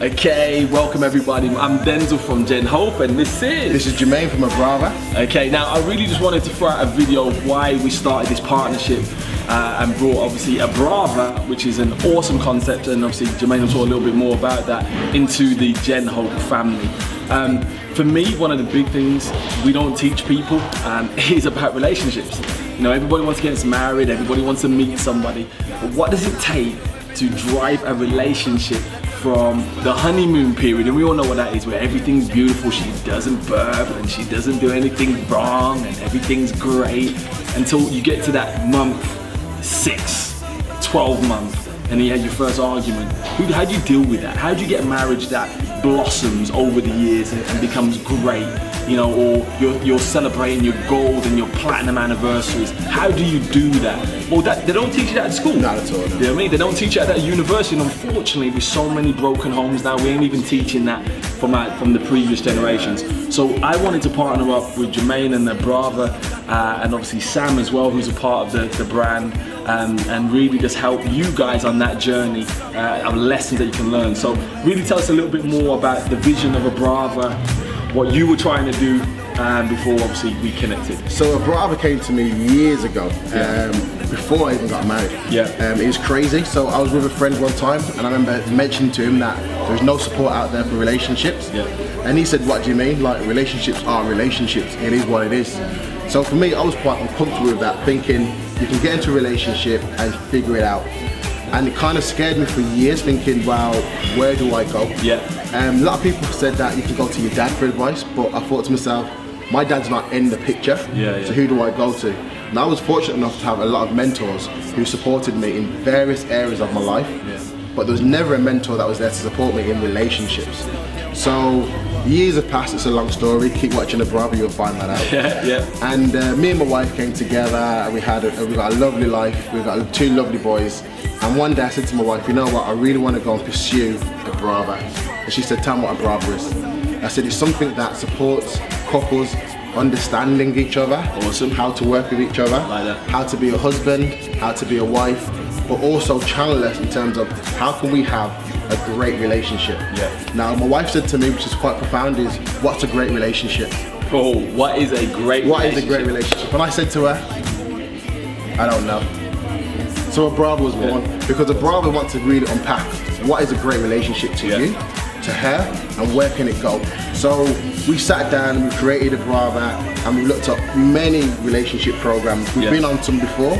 Okay, welcome everybody. I'm Denzel from GenHope, and this is Jermaine from ABRAVAH. Okay, now I really just wanted to throw out a video of why we started this partnership and brought obviously ABRAVAH, which is an awesome concept, and obviously Jermaine will talk a little bit more about that, into the GenHope family. For me, one of the big things we don't teach people is about relationships. You know, everybody wants to get married, everybody wants to meet somebody, but what does it take to drive a relationship from the honeymoon period? And we all know what that is, where everything's beautiful, she doesn't burp and she doesn't do anything wrong and everything's great, until you get to that month 6, 12 month, and you had your first argument. How do you deal with that? How do you get a marriage that blossoms over the years and becomes great? You know, or you're celebrating your gold and your platinum anniversaries. How do you do that? Well, they don't teach you that at school. Not at all. You know what I mean? They don't teach you at university, and unfortunately, with so many broken homes now, we ain't even teaching that from the previous generations. So I wanted to partner up with Jermaine and ABRAVAH, and obviously Sam as well, who's a part of the brand, and really just help you guys on that journey of lessons that you can learn. So really tell us a little bit more about the vision of ABRAVAH, what you were trying to do before obviously we connected. So ABRAVAH came to me years ago, before I even got married. It was crazy. So I was with a friend one time, and I remember mentioning to him that there's no support out there for relationships. And he said, what do you mean? Like, relationships are relationships, it is what it is. So for me, I was quite uncomfortable with that, thinking you can get into a relationship and figure it out. And it kind of scared me for years, thinking, wow, where do I go? A lot of people said that you can go to your dad for advice, but I thought to myself, my dad's not in the picture, so who do I go to? And I was fortunate enough to have a lot of mentors who supported me in various areas of my life, but there was never a mentor that was there to support me in relationships. So years have passed, it's a long story, keep watching ABRAVAH, you'll find that out. And me and my wife came together, we got a lovely life, we've got 2 lovely boys. And one day I said to my wife, you know what, I really want to go and pursue ABRAVAH. And she said, tell me what ABRAVAH is. I said, it's something that supports couples understanding each other, how to work with each other, how to be a husband, how to be a wife, but also channel us in terms of how can we have a great relationship. Now, my wife said to me, which is quite profound, is what's a great relationship? Oh, what is a great relationship? What is a great relationship? And I said to her, I don't know. So ABRAVAH was born, because ABRAVAH wants to really unpack what is a great relationship to you, to her, and where can it go. So we sat down and we created ABRAVAH, and we looked up many relationship programs. We've been on some before,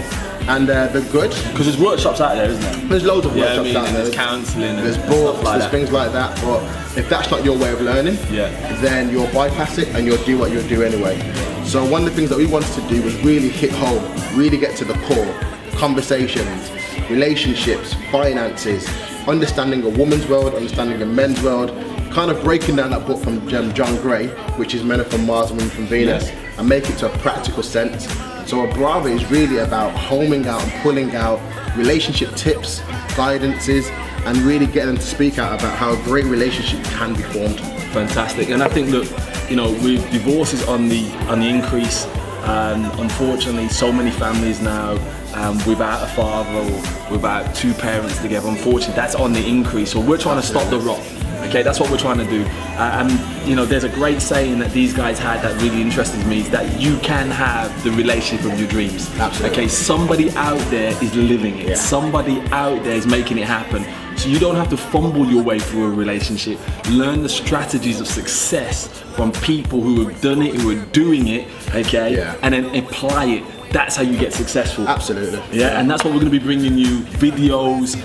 and they're good. Because there's workshops out there, isn't there? There's loads of workshops out there. There's counselling, there's books, there's things like that. But if that's not your way of learning, then you'll bypass it and you'll do what you'll do anyway. So one of the things that we wanted to do was really hit home, really get to the core. Conversations, relationships, finances, understanding a woman's world, understanding a men's world, kind of breaking down that book from John Gray, which is Men Are From Mars, Women From Venus, and make it to a practical sense. So ABRAVAH is really about homing out and pulling out relationship tips, guidances, and really getting them to speak out about how a great relationship can be formed. Fantastic. And I think that, you know, with divorces on the increase, unfortunately, so many families now without a father or without 2 parents together, unfortunately, that's on the increase. So we're trying to stop the rot. Okay, that's what we're trying to do. And you know, there's a great saying that these guys had that really interested me, is that you can have the relationship of your dreams. Absolutely. Okay, somebody out there is living it. Somebody out there is making it happen. So you don't have to fumble your way through a relationship. Learn the strategies of success from people who have done it, who are doing it, and then apply it. That's how you get successful. Absolutely. And that's what we're going to be bringing you: videos,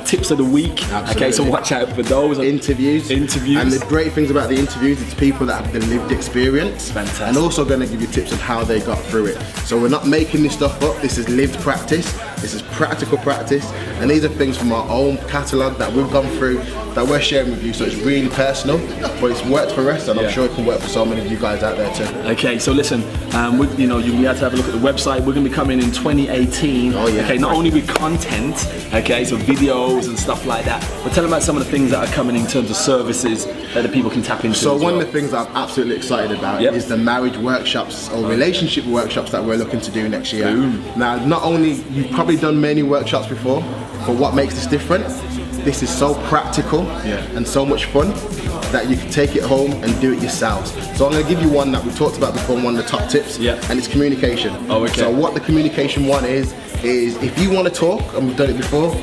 tips of the week. Okay, so watch out for those. Interviews. And the great things about the interviews, it's people that have the lived experience. Fantastic. And also going to give you tips on how they got through it. So we're not making this stuff up. This is lived practice. This is practical practice. And these are things from our own catalogue that we've gone through, that we're sharing with you. So it's really personal, but it's worked for us, and I'm sure it can work for so many of you guys out there too. Okay, so listen, you know, you have to have a look at the website. We're going to be coming in 2018. Okay, not only with content, okay, so videos and stuff like that, but tell them about some of the things that are coming in terms of services that the people can tap into. So one of the things that I'm absolutely excited about is the marriage workshops or relationship workshops that we're looking to do next year. Now, not only, you've probably done many workshops before, but what makes this different this is so practical and so much fun that you can take it home and do it yourselves. So I'm going to give you one that we talked about before, one of the top tips, and it's communication. Oh, okay. So what the communication one is if you want to talk, and we've done it before,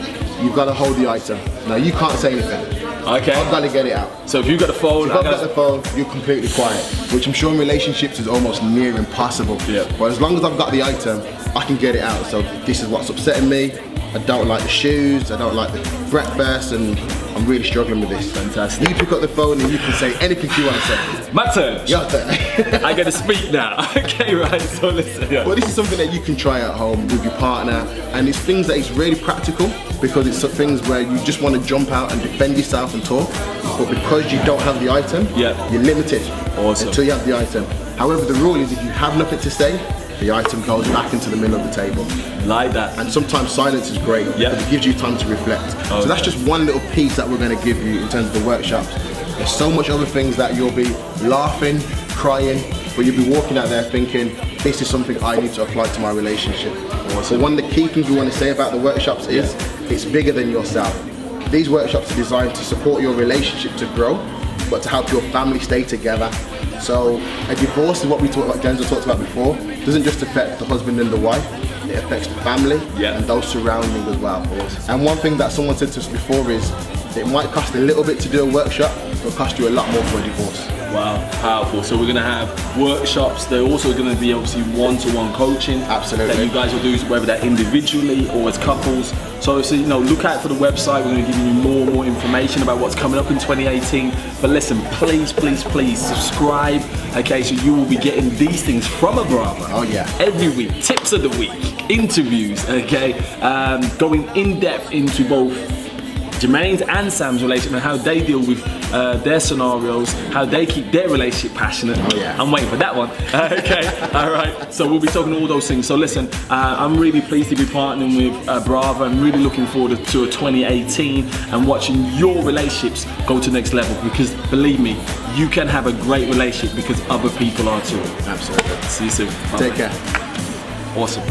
you've got to hold the item. Now you can't say anything. Okay. I've got to get it out. So if you've got the phone, if I've got the phone, you're completely quiet, which I'm sure in relationships is almost near impossible. Yeah. But as long as I've got the item, I can get it out. So this is what's upsetting me. I don't like the shoes, I don't like the breakfast, and I'm really struggling with this. Fantastic. You pick up the phone and you can say anything you want to say. My turn. Your turn. I get to speak now. Okay, right, so listen. Well, this is something that you can try at home with your partner, and it's things that it's really practical, because it's things where you just want to jump out and defend yourself and talk, but because you don't have the item, you're limited until you have the item. However, the rule is if you have nothing to say, the item goes back into the middle of the table. Like that. And sometimes silence is great, because it gives you time to reflect. So that's just one little piece that we're going to give you in terms of the workshops. There's so much other things that you'll be laughing, crying, but you'll be walking out there thinking, this is something I need to apply to my relationship. So one of the key things we want to say about the workshops is, it's bigger than yourself. These workshops are designed to support your relationship to grow, but to help your family stay together. So a divorce is what we talked about, Genzo talked about before, doesn't just affect the husband and the wife, it affects the family and those surrounding as well. And one thing that someone said to us before is, it might cost a little bit to do a workshop, but it'll cost you a lot more for a divorce. Wow, powerful. So we're going to have workshops. They're also going to be obviously one-to-one coaching. Absolutely. That you guys will do, whether that individually or as couples. So obviously, look out for the website. We're going to give you more information about what's coming up in 2018. But listen, please subscribe. Okay, so you will be getting these things from ABRAVAH. Oh yeah. Every week, tips of the week, interviews. Okay, going in depth into both Jermaine's and Sam's relationship and how they deal with their scenarios, how they keep their relationship passionate. Oh yeah. I'm waiting for that one. Okay, all right. So we'll be talking all those things. So listen, I'm really pleased to be partnering with ABRAVAH. I'm really looking forward to a 2018 and watching your relationships go to the next level, because believe me, you can have a great relationship because other people are too. Absolutely. See you soon. Take care. Awesome.